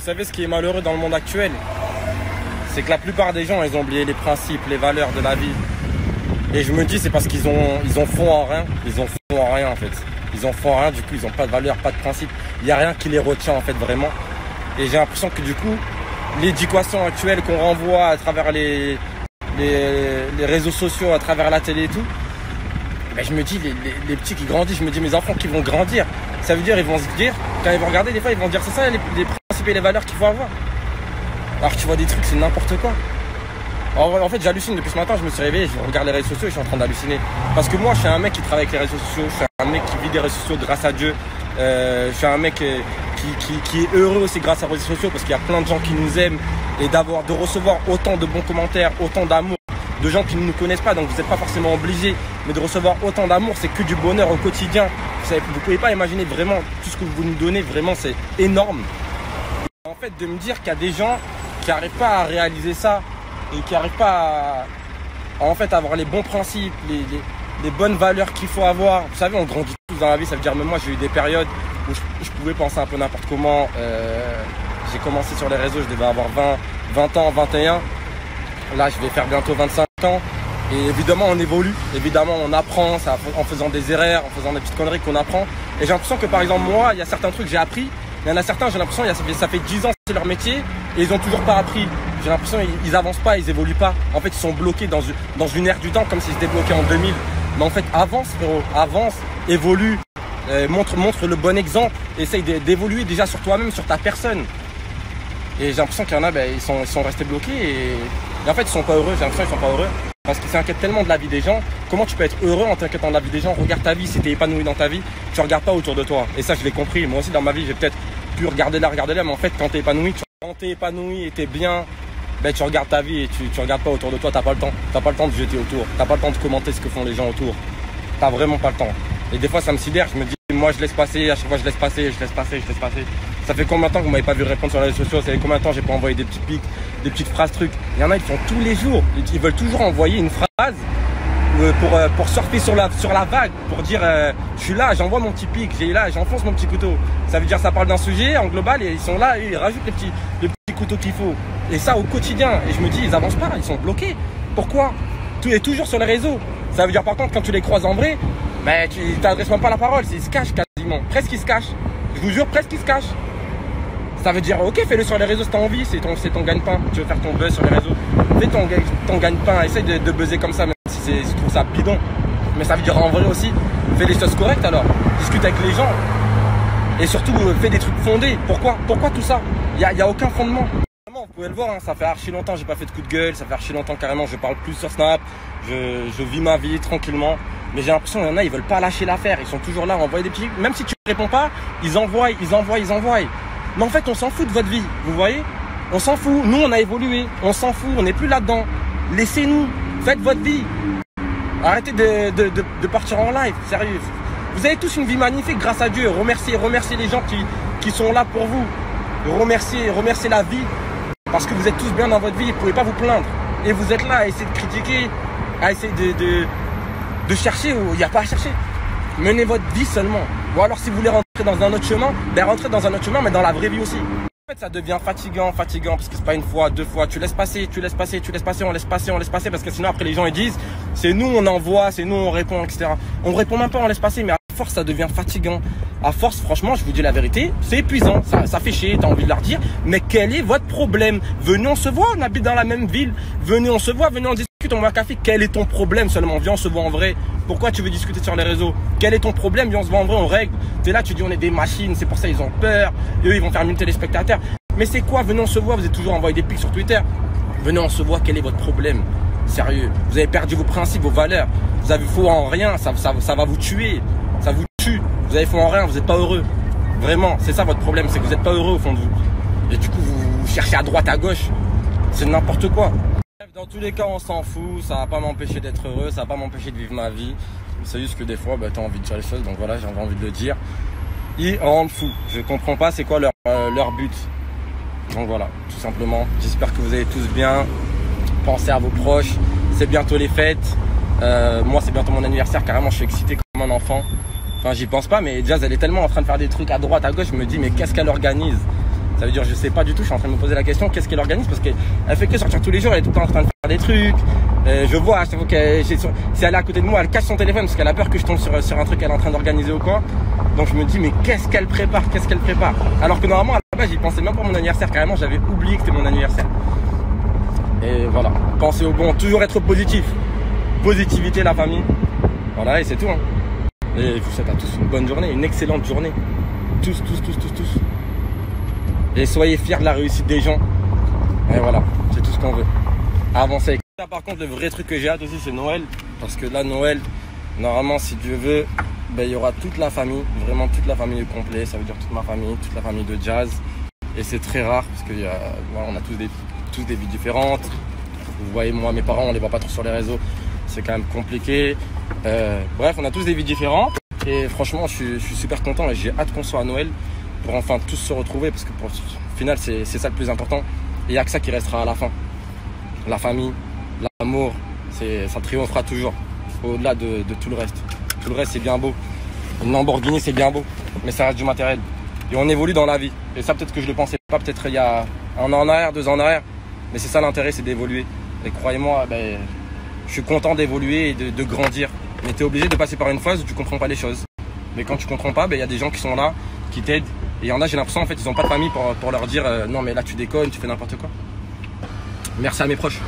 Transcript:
savez ce qui est malheureux dans le monde actuel? C'est que la plupart des gens, ils ont oublié les principes, les valeurs de la vie. Et je me dis, c'est parce qu'ils ont fond en rien. Ils ont fond en rien, en fait. Ils ont fond en rien, du coup, ils n'ont pas de valeurs, pas de principes. Il n'y a rien qui les retient, en fait, vraiment. Et j'ai l'impression que, du coup, l'éducation actuelle qu'on renvoie à travers les réseaux sociaux, à travers la télé et tout, ben je me dis, les petits qui grandissent, je me dis, mes enfants qui vont grandir, ça veut dire, ils vont se dire, quand ils vont regarder, des fois, ils vont dire, c'est ça les principes et les valeurs qu'il faut avoir. Alors que tu vois des trucs, c'est n'importe quoi. En fait, j'hallucine depuis ce matin, je me suis réveillé, je regarde les réseaux sociaux et je suis en train d'halluciner. Parce que moi, je suis un mec qui travaille avec les réseaux sociaux, je suis un mec qui vit des réseaux sociaux grâce à Dieu. Je suis un mec qui est heureux aussi grâce aux réseaux sociaux parce qu'il y a plein de gens qui nous aiment et de recevoir autant de bons commentaires, autant d'amour, de gens qui ne nous connaissent pas, donc vous n'êtes pas forcément obligés, mais de recevoir autant d'amour, c'est que du bonheur au quotidien. Vous ne pouvez pas imaginer vraiment tout ce que vous nous donnez, vraiment c'est énorme. En fait, de me dire qu'il y a des gens qui n'arrivent pas à réaliser ça et qui n'arrivent pas à en fait avoir les bons principes, les bonnes valeurs qu'il faut avoir. Vous savez, on grandit tous dans la vie, ça veut dire même moi j'ai eu des périodes où je pouvais penser un peu n'importe comment. J'ai commencé sur les réseaux, je devais avoir 20 ans, 21. Là, je vais faire bientôt 25 ans. Et évidemment, on évolue. Évidemment, on apprend en faisant des erreurs, en faisant des petites conneries qu'on apprend. Et j'ai l'impression que, par exemple, moi, il y a certains trucs que j'ai appris. Il y en a certains, j'ai l'impression, ça fait 10 ans, c'est leur métier. Et ils n'ont toujours pas appris. J'ai l'impression qu'ils avancent pas, ils évoluent pas. En fait, ils sont bloqués dans une ère du temps, comme s'ils étaient bloqués en 2000. Mais en fait, avance, frérot. Avance, évolue. Montre le bon exemple. Essaye d'évoluer déjà sur toi-même, sur ta personne. Et j'ai l'impression qu'il y en a, ils sont restés bloqués et en fait ils sont pas heureux, j'ai l'impression qu'ils sont pas heureux. Parce qu'ils s'inquiètent tellement de la vie des gens. Comment tu peux être heureux en t'inquiétant de la vie des gens? Regarde ta vie, si t'es épanoui dans ta vie, tu regardes pas autour de toi. Et ça je l'ai compris, moi aussi dans ma vie j'ai peut-être pu regarder là, mais en fait quand t'es épanoui et t'es bien, tu regardes ta vie et tu regardes pas autour de toi, t'as pas le temps. T'as pas le temps de jeter autour, t'as pas le temps de commenter ce que font les gens autour. T'as vraiment pas le temps. Et des fois ça me sidère, je me dis moi je laisse passer, à chaque fois je laisse passer. Ça fait combien de temps que vous m'avez pas vu répondre sur les réseaux sociaux? Ça fait combien de temps j'ai pas envoyé des petits pics, des petites phrases trucs? Il y en a ils font tous les jours, ils veulent toujours envoyer une phrase pour surfer sur la vague, pour dire je suis là, j'envoie mon petit pic, j'enfonce mon petit couteau. Ça veut dire ça parle d'un sujet en global et ils sont là et ils rajoutent les petits couteaux qu'il faut. Et ça au quotidien, et je me dis ils avancent pas, ils sont bloqués. Pourquoi? Tout est toujours sur les réseaux. Ça veut dire par contre quand tu les croises en vrai, tu t'adresses même pas la parole, ils se cachent quasiment, presque ils se cachent. Je vous jure, presque ils se cachent. Ça veut dire, ok, fais-le sur les réseaux si t'as envie, c'est ton gagne-pain. Tu veux faire ton buzz sur les réseaux, fais ton gagne-pain, essaye de buzzer comme ça, même si je trouve ça bidon. Mais ça veut dire en vrai aussi, fais les choses correctes alors. Discute avec les gens. Et surtout, fais des trucs fondés. Pourquoi tout ça? Il y a aucun fondement. Vraiment, vous pouvez le voir, hein, ça fait archi longtemps, j'ai pas fait de coup de gueule, ça fait archi longtemps carrément, je parle plus sur Snap, je vis ma vie tranquillement. Mais j'ai l'impression qu'il y en a, ils veulent pas lâcher l'affaire. Ils sont toujours là à envoyer des petits... Même si tu ne réponds pas, ils envoient. Mais en fait, on s'en fout de votre vie, vous voyez? On s'en fout. Nous, on a évolué. On s'en fout. On n'est plus là-dedans. Laissez-nous. Faites votre vie. Arrêtez de partir en live. Sérieux. Vous avez tous une vie magnifique grâce à Dieu. Remerciez les gens qui sont là pour vous. Remerciez la vie. Parce que vous êtes tous bien dans votre vie. Vous ne pouvez pas vous plaindre. Et vous êtes là à essayer de critiquer, à essayer de chercher où il n'y a pas à chercher. Menez votre vie seulement. Ou alors si vous voulez rentrer dans un autre chemin, rentrez dans un autre chemin, mais dans la vraie vie aussi. En fait, ça devient fatigant, parce que c'est pas une fois, deux fois. Tu laisses passer, on laisse passer, parce que sinon après les gens ils disent, c'est nous on envoie, c'est nous on répond, etc. On répond même pas, on laisse passer, mais à force ça devient fatigant. À force, franchement, je vous dis la vérité, c'est épuisant, ça fait chier, t'as envie de leur dire, mais quel est votre problème? Venez, on se voit, on habite dans la même ville, venez, on se voit, venez, on discute, on boit un café, quel est ton problème seulement? Viens, on se voit en vrai. Pourquoi tu veux discuter sur les réseaux? Quel est ton problème? Viens, on se voit en vrai, on règle. T'es là, tu dis on est des machines, c'est pour ça ils ont peur, et eux ils vont faire 1000 téléspectateurs. Mais c'est quoi? Venez, on se voit, vous êtes toujours envoyé des pics sur Twitter. Venez, on se voit, quel est votre problème? Sérieux, vous avez perdu vos principes, vos valeurs, vous avez foi en rien, ça va vous tuer, ça vous tue. Vous avez foi en rien, vous n'êtes pas heureux. Vraiment, c'est ça votre problème, c'est que vous n'êtes pas heureux au fond de vous. Et du coup, vous cherchez à droite, à gauche. C'est n'importe quoi. Dans tous les cas, on s'en fout, ça va pas m'empêcher d'être heureux, ça va pas m'empêcher de vivre ma vie. C'est juste que des fois, tu as envie de faire les choses, donc voilà, j'avais envie de le dire. Ils rendent fous. Je comprends pas c'est quoi leur but. Donc voilà, tout simplement. J'espère que vous allez tous bien. Pensez à vos proches. C'est bientôt les fêtes. Moi, c'est bientôt mon anniversaire. Carrément, je suis excité comme un enfant. Enfin, j'y pense pas, mais Jazz, elle est tellement en train de faire des trucs à droite, à gauche. Je me dis, mais qu'est-ce qu'elle organise? Ça veut dire je sais pas du tout, je suis en train de me poser la question qu'est-ce qu'elle organise parce qu'elle fait que sortir tous les jours, elle est tout le temps en train de faire des trucs. Je vois à chaque fois qu'elle si elle est à côté de moi, elle cache son téléphone parce qu'elle a peur que je tombe sur un truc qu'elle est en train d'organiser ou quoi. Donc je me dis mais qu'est-ce qu'elle prépare, alors que normalement à la base j'y pensais même pas mon anniversaire, carrément j'avais oublié que c'était mon anniversaire. Et voilà, pensez au bon, toujours être positif. Positivité la famille. Voilà et c'est tout hein. Et je vous souhaite à tous une bonne journée, une excellente journée. Tous. Et soyez fiers de la réussite des gens. Et voilà, c'est tout ce qu'on veut. Avancer. Là par contre le vrai truc que j'ai hâte aussi c'est Noël. Parce que là Noël, normalement si Dieu veut, ben, il y aura toute la famille, vraiment toute la famille au complet. Ça veut dire toute ma famille, toute la famille de Jazz. Et c'est très rare parce que voilà, on a tous des vies différentes. Vous voyez moi mes parents on les voit pas trop sur les réseaux. C'est quand même compliqué. Bref, on a tous des vies différentes. Et franchement, je suis super content et j'ai hâte qu'on soit à Noël pour enfin tous se retrouver. Parce que au final, c'est ça le plus important. Et il n'y a que ça qui restera à la fin. La famille, l'amour, ça triomphera toujours. Au-delà de tout le reste. Tout le reste, c'est bien beau. Une Lamborghini, c'est bien beau. Mais ça reste du matériel. Et on évolue dans la vie. Et ça, peut-être que je ne le pensais pas. Peut-être il y a 1 an en arrière, 2 ans en arrière. Mais c'est ça l'intérêt, c'est d'évoluer. Et croyez-moi, ben, je suis content d'évoluer et de grandir. Mais tu es obligé de passer par une phase où tu comprends pas les choses. Mais quand tu comprends pas, il y a des gens qui sont là, qui t'aident. Et il y en a, j'ai l'impression, en fait, ils n'ont pas de famille pour leur dire non, mais là, tu déconnes, tu fais n'importe quoi. Merci à mes proches.